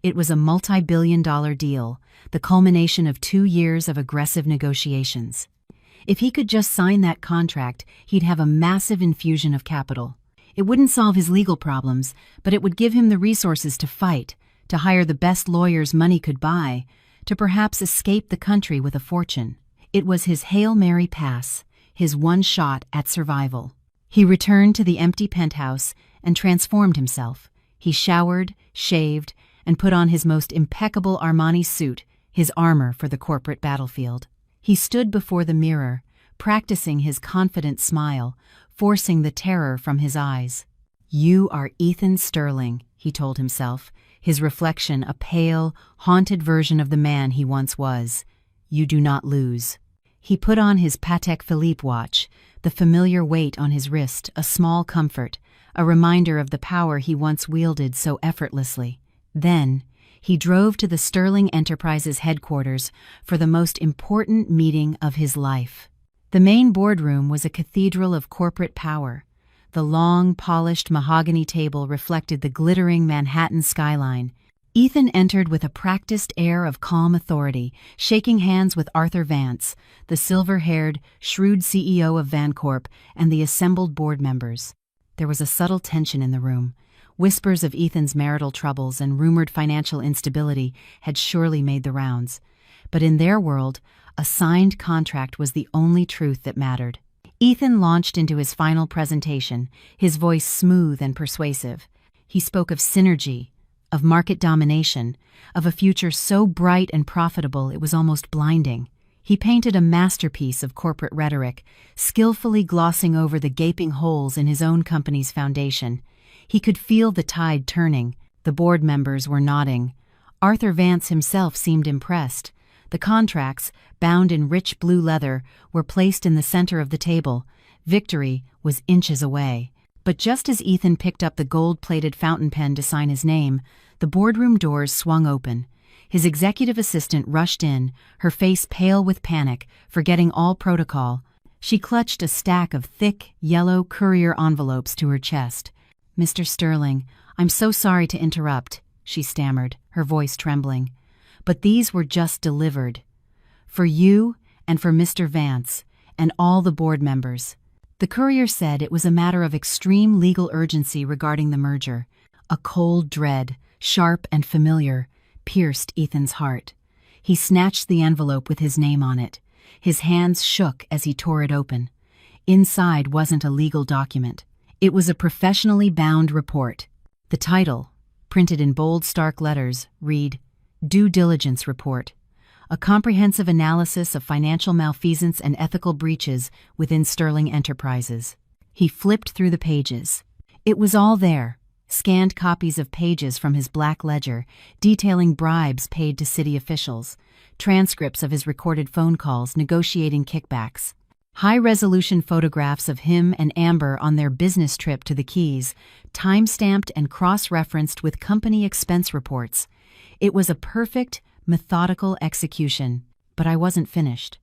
S2: It was a multi-billion-dollar deal, the culmination of 2 years of aggressive negotiations. If he could just sign that contract, he'd have a massive infusion of capital. It wouldn't solve his legal problems, but it would give him the resources to fight, to hire the best lawyers money could buy, to perhaps escape the country with a fortune. It was his Hail Mary pass, his one shot at survival. He returned to the empty penthouse and transformed himself. He showered, shaved, and put on his most impeccable Armani suit, his armor for the corporate battlefield. He stood before the mirror, practicing his confident smile, forcing the terror from his eyes. "You are Ethan Sterling," he told himself, his reflection a pale, haunted version of the man he once was. "You do not lose." He put on his Patek Philippe watch, the familiar weight on his wrist, a small comfort, a reminder of the power he once wielded so effortlessly. Then, he drove to the Sterling Enterprises headquarters for the most important meeting of his life. The main boardroom was a cathedral of corporate power. The long, polished mahogany table reflected the glittering Manhattan skyline. Ethan entered with a practiced air of calm authority, shaking hands with Arthur Vance, the silver-haired, shrewd CEO of Vancorp, and the assembled board members. There was a subtle tension in the room. Whispers of Ethan's marital troubles and rumored financial instability had surely made the rounds. But in their world, a signed contract was the only truth that mattered. Ethan launched into his final presentation, his voice smooth and persuasive. He spoke of synergy, of market domination, of a future so bright and profitable it was almost blinding. He painted a masterpiece of corporate rhetoric, skillfully glossing over the gaping holes in his own company's foundation. He could feel the tide turning. The board members were nodding. Arthur Vance himself seemed impressed. The contracts, bound in rich blue leather, were placed in the center of the table. Victory was inches away. But just as Ethan picked up the gold-plated fountain pen to sign his name, the boardroom doors swung open. His executive assistant rushed in, her face pale with panic, forgetting all protocol. She clutched a stack of thick, yellow courier envelopes to her chest. "Mr. Sterling, I'm so sorry to interrupt," she stammered, her voice trembling. "But these were just delivered. For you and for Mr. Vance and all the board members." The courier said it was a matter of extreme legal urgency regarding the merger. A cold dread, sharp and familiar, pierced Ethan's heart. He snatched the envelope with his name on it. His hands shook as he tore it open. Inside wasn't a legal document. It was a professionally bound report. The title, printed in bold, stark letters, read, "Due Diligence Report," a comprehensive analysis of financial malfeasance and ethical breaches within Sterling Enterprises. He flipped through the pages. It was all there, scanned copies of pages from his black ledger, detailing bribes paid to city officials, transcripts of his recorded phone calls negotiating kickbacks, high-resolution photographs of him and Amber on their business trip to the Keys, time-stamped and cross-referenced with company expense reports. It was a perfect, methodical execution, but I wasn't finished.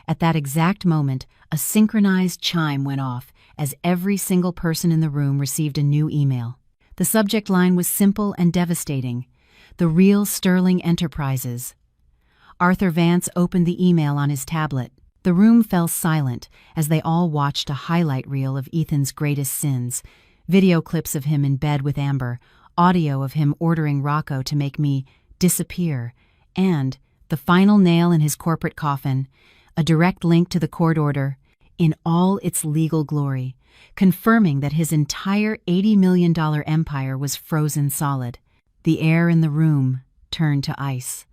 S2: At that exact moment, a synchronized chime went off as every single person in the room received a new email. The subject line was simple and devastating: "The real Sterling Enterprises." Arthur Vance opened the email on his tablet. The room fell silent as they all watched a highlight reel of Ethan's greatest sins, video clips of him in bed with Amber, audio of him ordering Rocco to make me disappear, and, the final nail in his corporate coffin, a direct link to the court order, in all its legal glory, confirming that his entire $80 million empire was frozen solid. The air in the room turned to ice.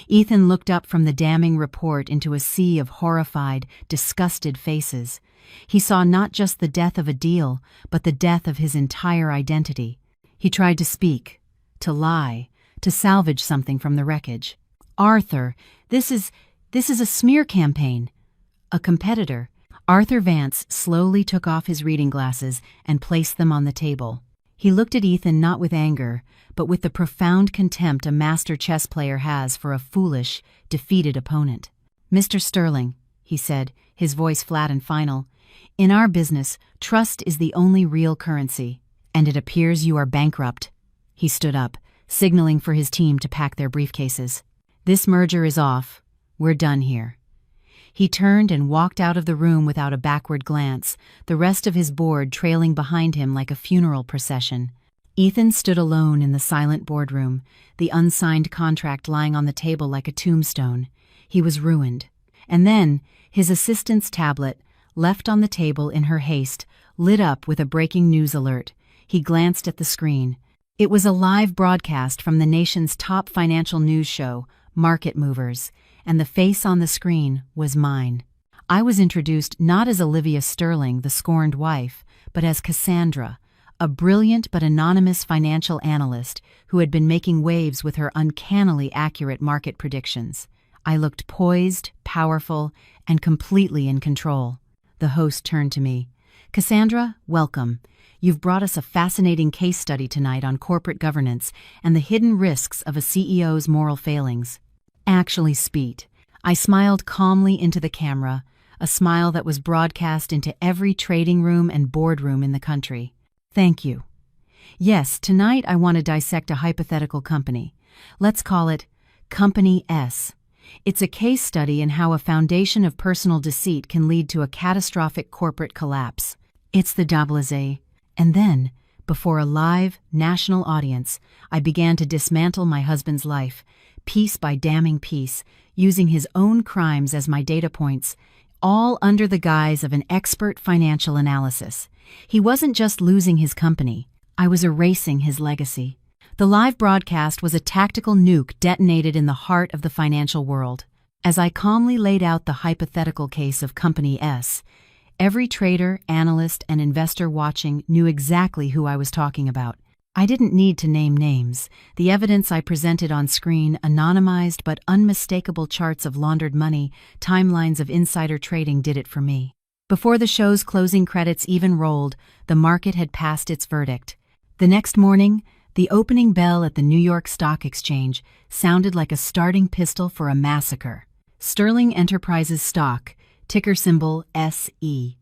S2: Ethan looked up from the damning report into a sea of horrified, disgusted faces. He saw not just the death of a deal, but the death of his entire identity. He tried to speak, to lie, to salvage something from the wreckage. "Arthur, this is a smear campaign." A competitor. Arthur Vance slowly took off his reading glasses and placed them on the table. He looked at Ethan not with anger, but with the profound contempt a master chess player has for a foolish, defeated opponent. "Mr. Sterling," he said, his voice flat and final, "in our business, trust is the only real currency, and it appears you are bankrupt." He stood up, signaling for his team to pack their briefcases. "This merger is off. We're done here." He turned and walked out of the room without a backward glance, the rest of his board trailing behind him like a funeral procession. Ethan stood alone in the silent boardroom, the unsigned contract lying on the table like a tombstone. He was ruined. And then, his assistant's tablet, left on the table in her haste, lit up with a breaking news alert. He glanced at the screen. It was a live broadcast from the nation's top financial news show, Market Movers, and the face on the screen was mine. I was introduced not as Olivia Sterling, the scorned wife, but as Cassandra, a brilliant but anonymous financial analyst who had been making waves with her uncannily accurate market predictions. I looked poised, powerful, and completely in control. The host turned to me. Cassandra, welcome. You've brought us a fascinating case study tonight on corporate governance and the hidden risks of a CEO's moral failings. Actually, Speet. I smiled calmly into the camera, a smile that was broadcast into every trading room and boardroom in the country. Thank you. Yes, tonight I want to dissect a hypothetical company. Let's call it Company S. It's a case study in how a foundation of personal deceit can lead to a catastrophic corporate collapse. It's the déblazé. And then, before a live, national audience, I began to dismantle my husband's life, piece by damning piece, using his own crimes as my data points, all under the guise of an expert financial analysis. He wasn't just losing his company, I was erasing his legacy. The live broadcast was a tactical nuke detonated in the heart of the financial world. As I calmly laid out the hypothetical case of Company S, every trader, analyst, and investor watching knew exactly who I was talking about. I didn't need to name names. The evidence I presented on screen, anonymized but unmistakable charts of laundered money, timelines of insider trading did it for me. Before the show's closing credits even rolled, the market had passed its verdict. The next morning, the opening bell at the New York Stock Exchange sounded like a starting pistol for a massacre. Sterling Enterprises stock, ticker symbol SEI,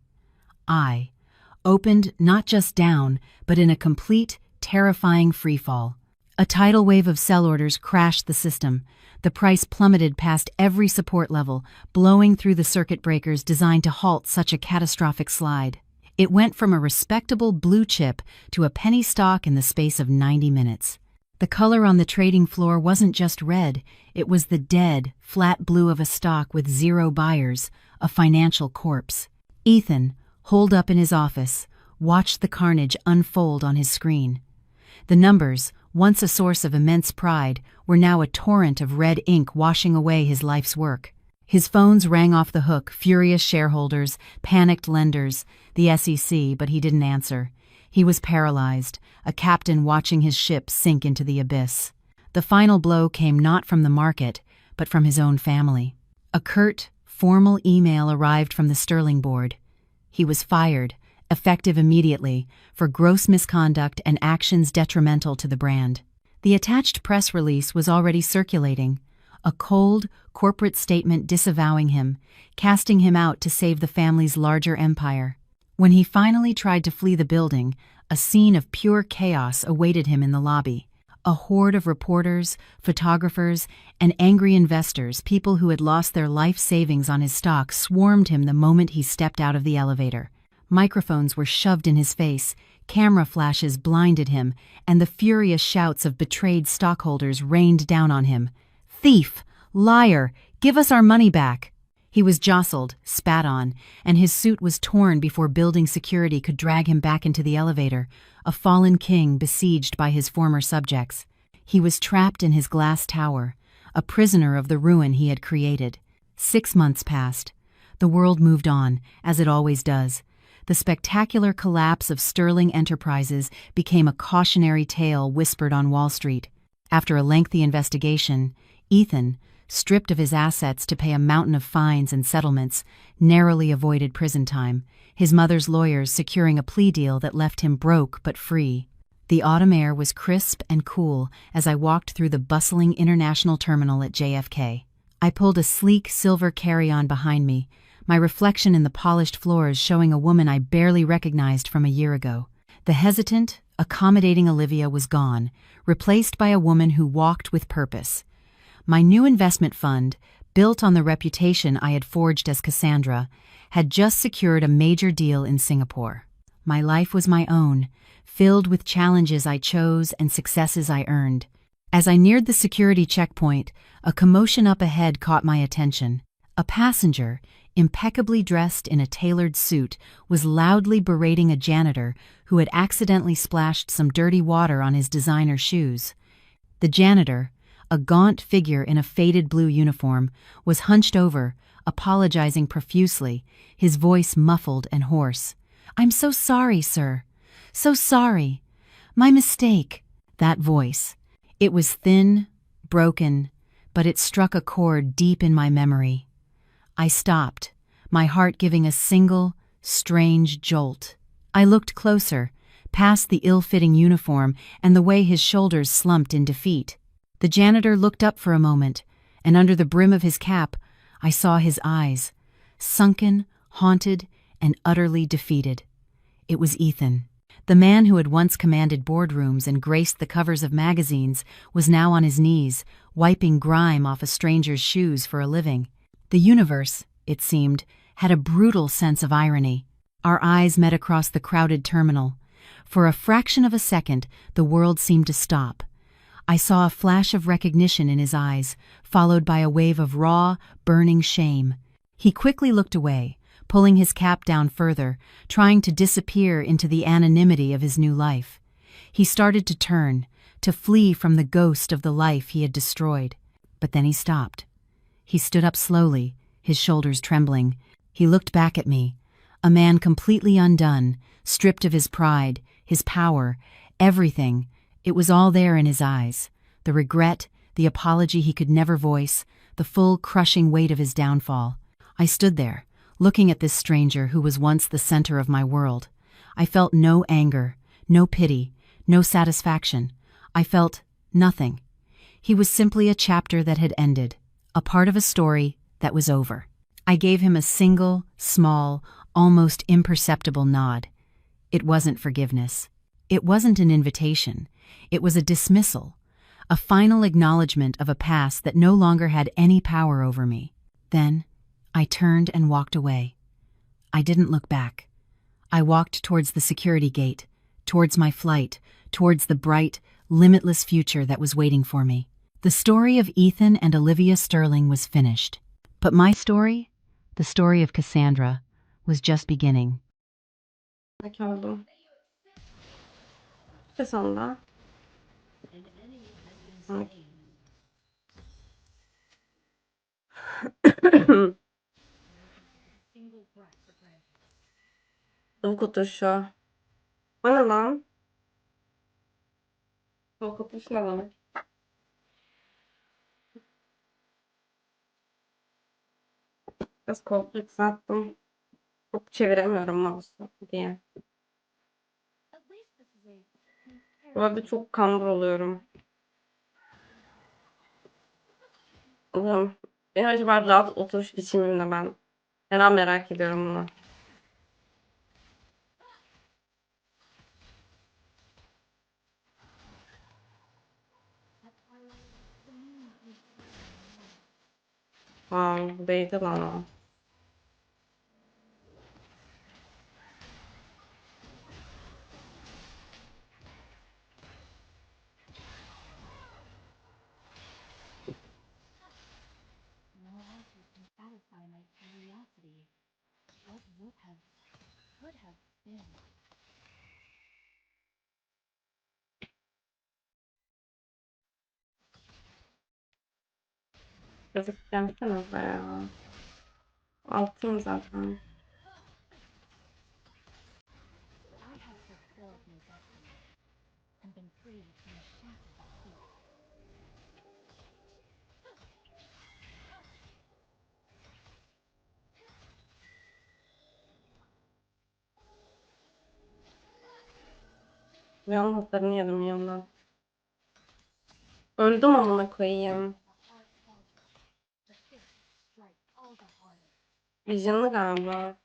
S2: opened not just down, but in a complete, terrifying freefall. A tidal wave of sell orders crashed the system. The price plummeted past every support level, blowing through the circuit breakers designed to halt such a catastrophic slide. It went from a respectable blue chip to a penny stock in the space of 90 minutes. The color on the trading floor wasn't just red, it was the dead, flat blue of a stock with zero buyers, a financial corpse. Ethan, holed up in his office, watched the carnage unfold on his screen. The numbers, once a source of immense pride, were now a torrent of red ink washing away his life's work. His phones rang off the hook, furious shareholders, panicked lenders, the SEC, but he didn't answer. He was paralyzed, a captain watching his ship sink into the abyss. The final blow came not from the market, but from his own family. A curt, formal email arrived from the Sterling board. He was fired, effective immediately, for gross misconduct and actions detrimental to the brand. The attached press release was already circulating, a cold, corporate statement disavowing him, casting him out to save the family's larger empire. When he finally tried to flee the building, a scene of pure chaos awaited him in the lobby. A horde of reporters, photographers, and angry investors, people who had lost their life savings on his stock, swarmed him the moment he stepped out of the elevator. Microphones were shoved in his face, camera flashes blinded him, and the furious shouts of betrayed stockholders rained down on him. "Thief! Liar! Give us our money back!" He was jostled, spat on, and his suit was torn before building security could drag him back into the elevator, a fallen king besieged by his former subjects. He was trapped in his glass tower, a prisoner of the ruin he had created. 6 months passed. The world moved on, as it always does. The spectacular collapse of Sterling Enterprises became a cautionary tale whispered on Wall Street. After a lengthy investigation, Ethan, stripped of his assets to pay a mountain of fines and settlements, narrowly avoided prison time, his mother's lawyers securing a plea deal that left him broke but free. The autumn air was crisp and cool as I walked through the bustling international terminal at JFK. I pulled a sleek silver carry-on behind me, my reflection in the polished floors showing a woman I barely recognized from a year ago. The hesitant, accommodating Olivia was gone, replaced by a woman who walked with purpose. My new investment fund, built on the reputation I had forged as Cassandra, had just secured a major deal in Singapore. My life was my own, filled with challenges I chose and successes I earned. As I neared the security checkpoint, a commotion up ahead caught my attention. A passenger, impeccably dressed in a tailored suit, was loudly berating a janitor who had accidentally splashed some dirty water on his designer shoes. The janitor, a gaunt figure in a faded blue uniform, was hunched over, apologizing profusely, his voice muffled and hoarse. "I'm so sorry, sir. So sorry. My mistake." That voice. It was thin, broken, but it struck a chord deep in my memory. I stopped, my heart giving a single, strange jolt. I looked closer, past the ill-fitting uniform and the way his shoulders slumped in defeat. The janitor looked up for a moment, and under the brim of his cap, I saw his eyes, sunken, haunted, and utterly defeated. It was Ethan. The man who had once commanded boardrooms and graced the covers of magazines was now on his knees, wiping grime off a stranger's shoes for a living. The universe, it seemed, had a brutal sense of irony. Our eyes met across the crowded terminal. For a fraction of a second, the world seemed to stop. I saw a flash of recognition in his eyes, followed by a wave of raw, burning shame. He quickly looked away, pulling his cap down further, trying to disappear into the anonymity of his new life. He started to turn, to flee from the ghost of the life he had destroyed. But then he stopped. He stood up slowly, his shoulders trembling. He looked back at me, a man completely undone, stripped of his pride, his power, everything. It was all there in his eyes. The regret, the apology he could never voice, the full crushing weight of his downfall. I stood there, looking at this stranger who was once the center of my world. I felt no anger, no pity, no satisfaction. I felt nothing. He was simply a chapter that had ended, a part of a story that was over. I gave him a single, small, almost imperceptible nod. It wasn't forgiveness. It wasn't an invitation. It was a dismissal, a final acknowledgement of a past that no longer had any power over me. Then, I turned and walked away. I didn't look back. I walked towards the security gate, towards my flight, towards the bright, limitless future that was waiting for me. The story of Ethan and Olivia Sterling was finished. But my story, the story of Cassandra, was just beginning.
S3: Oldum. Ve sonunda. Tavuk oturuşu. O ne lan? Tavuk oturuşu ne demek? Biraz koltuğu yükselttim. Çok çeviremiyorum mouse'u diye. Bu arada çok kambur oluyorum. Benim acaba rahat oturuş biçimim ne ben? Fena merak ediyorum bunu. Wow, değdi lan o. Yazık gelsenize ya. Altım zaten. Rüyanın hatlarını yedim yandan. Öldüm amına koyayım. Vizyonlu galiba.